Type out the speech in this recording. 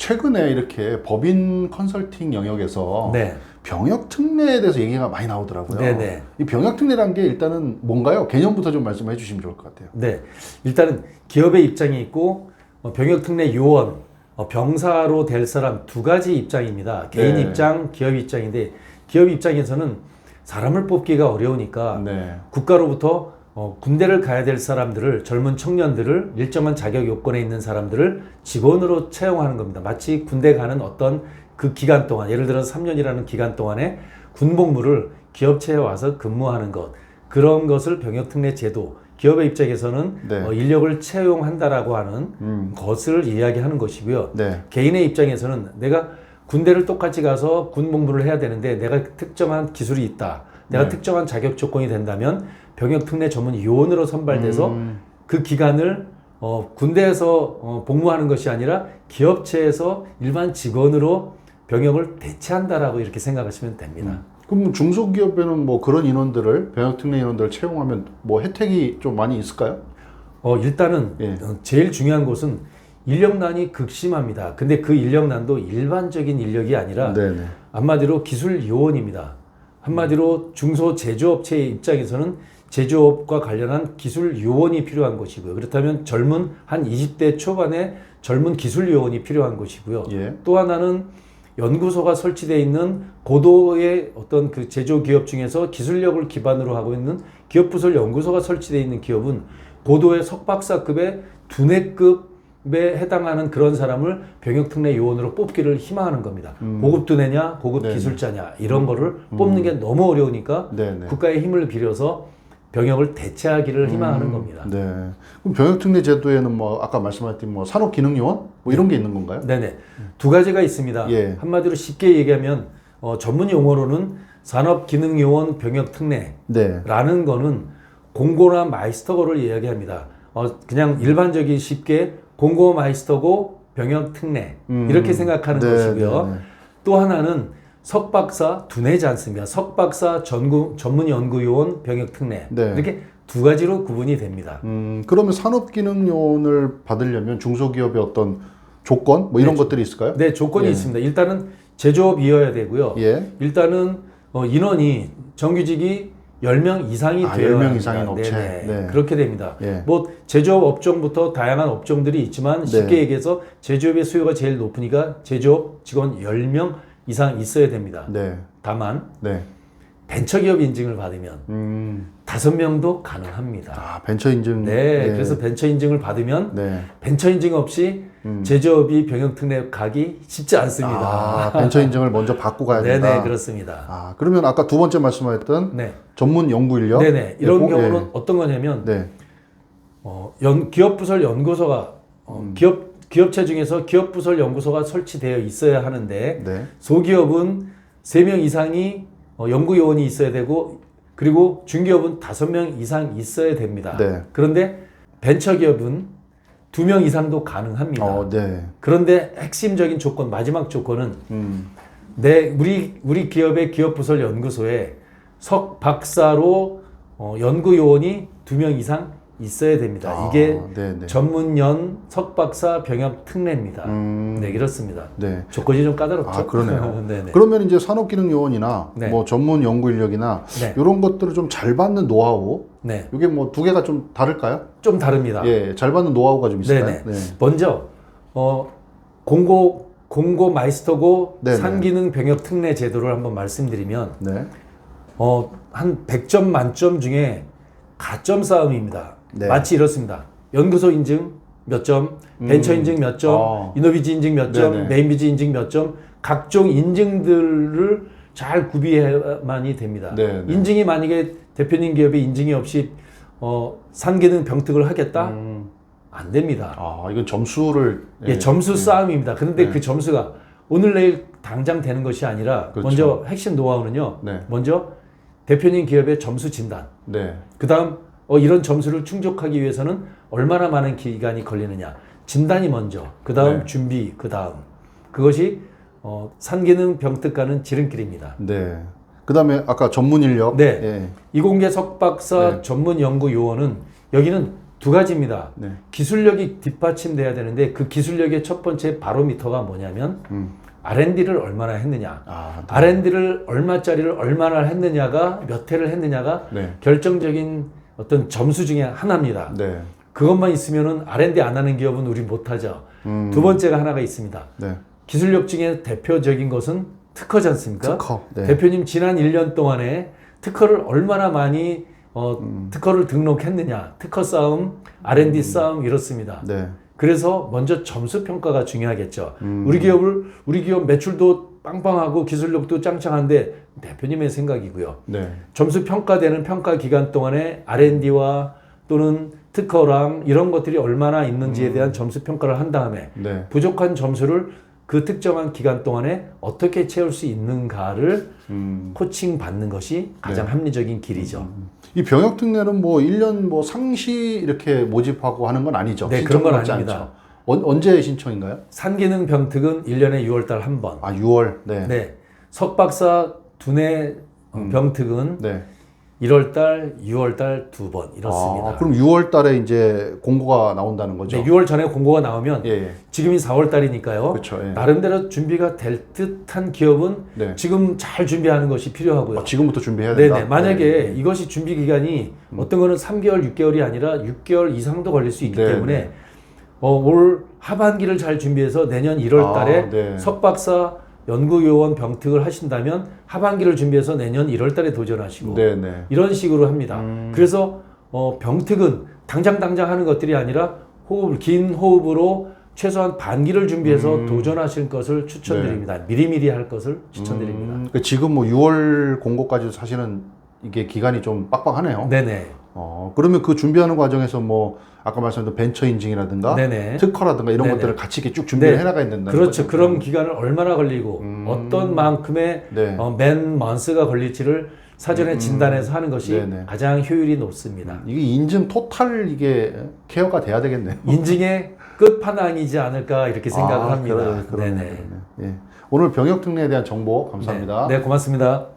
최근에 이렇게 법인 컨설팅 영역에서 네. 병역 특례에 대해서 얘기가 많이 나오더라고요. 네네. 이 병역 특례란 게 일단은 뭔가요? 개념부터 좀 말씀해 주시면 좋을 것 같아요. 네. 일단은 기업의 입장이 있고 병역 특례 요원, 병사로 될 사람 두 가지 입장입니다. 개인 네. 입장, 기업 입장인데 기업 입장에서는 사람을 뽑기가 어려우니까 네. 국가로부터 군대를 가야 될 사람들을 젊은 청년들을 일정한 자격 요건에 있는 사람들을 직원으로 채용하는 겁니다. 마치 군대 가는 어떤 그 기간 동안 예를 들어 3년이라는 기간 동안에 군복무를 기업체에 와서 근무하는 것 그런 것을 병역특례 제도 기업의 입장에서는 네. 인력을 채용한다라고 하는 것을 이야기하는 것이고요. 네. 개인의 입장에서는 내가 군대를 똑같이 가서 군복무를 해야 되는데 내가 특정한 기술이 있다. 내가 네. 특정한 자격 조건이 된다면 병역특례 전문 요원으로 선발돼서 그 기간을 군대에서 복무하는 것이 아니라 기업체에서 일반 직원으로 병역을 대체한다라고 이렇게 생각하시면 됩니다. 그럼 중소기업에는 뭐 그런 인원들을 병역특례 인원들을 채용하면 뭐 혜택이 좀 많이 있을까요? 일단은 예. 제일 중요한 것은 인력난이 극심합니다. 근데 그 인력난도 일반적인 인력이 아니라 네네. 한마디로 기술 요원입니다. 한마디로 중소 제조업체의 입장에서는 제조업과 관련한 기술 요원이 필요한 것이고요. 그렇다면 젊은 한 20대 초반의 젊은 기술 요원이 필요한 것이고요. 예. 또 하나는 연구소가 설치되어 있는 고도의 어떤 그 제조 기업 중에서 기술력을 기반으로 하고 있는 기업 부설 연구소가 설치되어 있는 기업은 고도의 석박사급의 두뇌급에 해당하는 그런 사람을 병역특례 요원으로 뽑기를 희망하는 겁니다. 고급 두뇌냐, 고급 네네. 기술자냐 이런 거를 뽑는 게 너무 어려우니까 네네. 국가의 힘을 빌려서 병역을 대체하기를 희망하는 겁니다. 네. 그럼 병역특례 제도에는 뭐 아까 말씀하셨던 뭐 산업기능요원 뭐 이런 게 있는 건가요? 네네. 두 가지가 있습니다. 예. 한마디로 쉽게 얘기하면 전문 용어로는 산업기능요원 병역특례라는 네. 거는 공고나 마이스터고를 이야기합니다. 그냥 일반적인 쉽게 공고 마이스터고 병역특례 이렇게 생각하는 네, 것이고요. 네, 네. 또 하나는 석박사 두뇌지 않습니까? 석박사 전문연구요원 병역특례 네. 이렇게 두 가지로 구분이 됩니다. 그러면 산업기능요원을 받으려면 중소기업의 어떤 조건 뭐 이런 것들이 있을까요? 네, 조건이 예. 있습니다. 일단은 제조업이어야 되고요. 예. 일단은 인원이 정규직이 10명 이상이 되어야 10명 합니다. 이상인 업체. 네네. 네. 그렇게 됩니다. 예. 뭐 제조업 업종부터 다양한 업종들이 있지만 쉽게 네. 얘기해서 제조업의 수요가 제일 높으니까 제조업 직원 10명 이상 있어야 됩니다. 네. 다만 네. 벤처기업 인증을 받으면 5명도 가능합니다. 아, 벤처 인증. 네, 그래서 벤처 인증을 받으면 네. 벤처 인증 없이 제조업이 병역특례 가기 쉽지 않습니다. 아, 벤처 인증을 먼저 받고 가야 된다. 네네, 그렇습니다. 아, 그러면 아까 두 번째 말씀하셨던 네. 전문 연구 인력. 네네. 이런 예, 경우는 어떤 거냐면, 네. 기업부설 연구소가, 기업체 중에서 기업부설 연구소가 설치되어 있어야 하는데, 네. 소기업은 3명 이상이 연구요원이 있어야 되고, 그리고 중기업은 5명 이상 있어야 됩니다. 네. 그런데 벤처기업은 2명 이상도 가능합니다. 네. 그런데 핵심적인 조건, 마지막 조건은 우리 기업의 기업부설 연구소에 석 박사로 연구요원이 2명 이상 있어야 됩니다. 아, 이게 네네. 전문연 석박사 병역 특례입니다. 네, 그렇습니다. 네. 조건이 좀 까다롭죠. 아, 그러네요. 네네. 그러면 이제 산업기능요원이나 네. 뭐 전문 연구 인력이나 네. 이런 것들을 좀 잘 받는 노하우. 네, 이게 뭐 두 개가 좀 다를까요? 좀 다릅니다. 예, 잘 받는 노하우가 좀 있을까요? 네네. 먼저 공고 마이스터고 네네. 상기능 병역 특례 제도를 한번 말씀드리면 네. 한 100점 만점 중에 가점 싸움입니다. 네. 마치 이렇습니다. 연구소 인증 몇 점, 벤처 인증 몇 점, 이노비지 인증 몇 점, 네네. 메인비지 인증 몇 점, 각종 인증들을 잘 구비해야만이 됩니다. 네네. 인증이 만약에 대표님 기업이 인증이 없이 상기능 병특을 하겠다? 안 됩니다. 아, 이건 점수를 예, 점수 싸움입니다. 그런데 그 점수가 오늘 내일 당장 되는 것이 아니라 그렇죠. 먼저 핵심 노하우는요. 네. 먼저 대표님 기업의 점수 진단. 네. 그다음 이런 점수를 충족하기 위해서는 얼마나 많은 기간이 걸리느냐. 진단이 먼저. 그다음 네. 준비. 그다음 그것이 상기능 병특과는 지름길입니다. 네. 그다음에 아까 전문 인력. 네. 예. 이공계 석박사 네. 전문 연구 요원은 여기는 두 가지입니다. 네. 기술력이 뒷받침돼야 되는데 그 기술력의 첫 번째 바로미터가 뭐냐면 R&D를 얼마나 했느냐. 아, 네. R&D를 얼마짜리를 얼마나 했느냐가 몇 회를 했느냐가 네. 결정적인 어떤 점수 중에 하나입니다. 네. 그것만 있으면은 R&D 안 하는 기업은 우리 못하죠. 두 번째가 하나가 있습니다. 네. 기술력 중에 대표적인 것은 특허지 않습니까? 특허. 네. 대표님 지난 1년 동안에 특허를 얼마나 많이 특허를 등록했느냐. 특허 싸움, R&D 싸움 이렇습니다. 네. 그래서 먼저 점수 평가가 중요하겠죠. 우리 기업 매출도 빵빵하고 기술력도 짱짱한데 대표님의 생각이고요. 네. 점수 평가되는 평가 기간 동안에 R&D와 또는 특허랑 이런 것들이 얼마나 있는지에 대한 점수 평가를 한 다음에 네. 부족한 점수를 그 특정한 기간 동안에 어떻게 채울 수 있는가를 코칭 받는 것이 가장 네. 합리적인 길이죠. 이 병역 특례는 뭐 1년 뭐 상시 이렇게 모집하고 하는 건 아니죠. 네, 그런 건 신청받지 아닙니다. 않죠. 언제 신청인가요? 산기능 병특은 1년에 6월달 한 번. 아, 6월. 네. 네. 석박사 두뇌 병특은 네. 1월달, 6월달 두 번 이렇습니다. 아, 그럼 6월 달에 이제 공고가 나온다는 거죠? 네, 6월 전에 공고가 나오면 예, 예. 지금이 4월달이니까요. 그렇죠. 예. 나름대로 준비가 될 듯한 기업은 네. 지금 잘 준비하는 것이 필요하고요. 지금부터 준비해야 된다. 네네. 만약에 네. 이것이 준비 기간이 어떤 거는 3개월, 6개월이 아니라 6개월 이상도 걸릴 수 있기 네, 때문에 네. 올 하반기를 잘 준비해서 내년 1월 달에 아, 네. 석박사 연구요원 병특을 하신다면 하반기를 준비해서 내년 1월 달에 도전하시고 네, 네. 이런 식으로 합니다. 그래서 병특은 당장 하는 것들이 아니라 긴 호흡으로 최소한 반기를 준비해서 도전하실 것을 추천드립니다. 미리미리 할 것을 추천드립니다. 그러니까 지금 뭐 6월 공고까지도 사실은 이게 기간이 좀 빡빡하네요. 네네. 그러면 그 준비하는 과정에서 뭐 아까 말씀드린 벤처 인증이라든가 네네. 특허라든가 이런 네네. 것들을 같이 이렇게 쭉 준비를 네. 해나가야 된다는 그렇죠. 거죠. 그런 기간을 얼마나 걸리고 어떤 만큼의 네. 맨 먼스가 걸릴지를 사전에 진단해서 하는 것이 네네. 가장 효율이 높습니다. 이게 인증 토탈 이게 케어가 돼야 되겠네요. 인증의 끝판왕이지 않을까 이렇게 생각을 합니다. 그러네. 네네. 예. 오늘 병역 특례에 대한 정보 감사합니다. 네, 고맙습니다.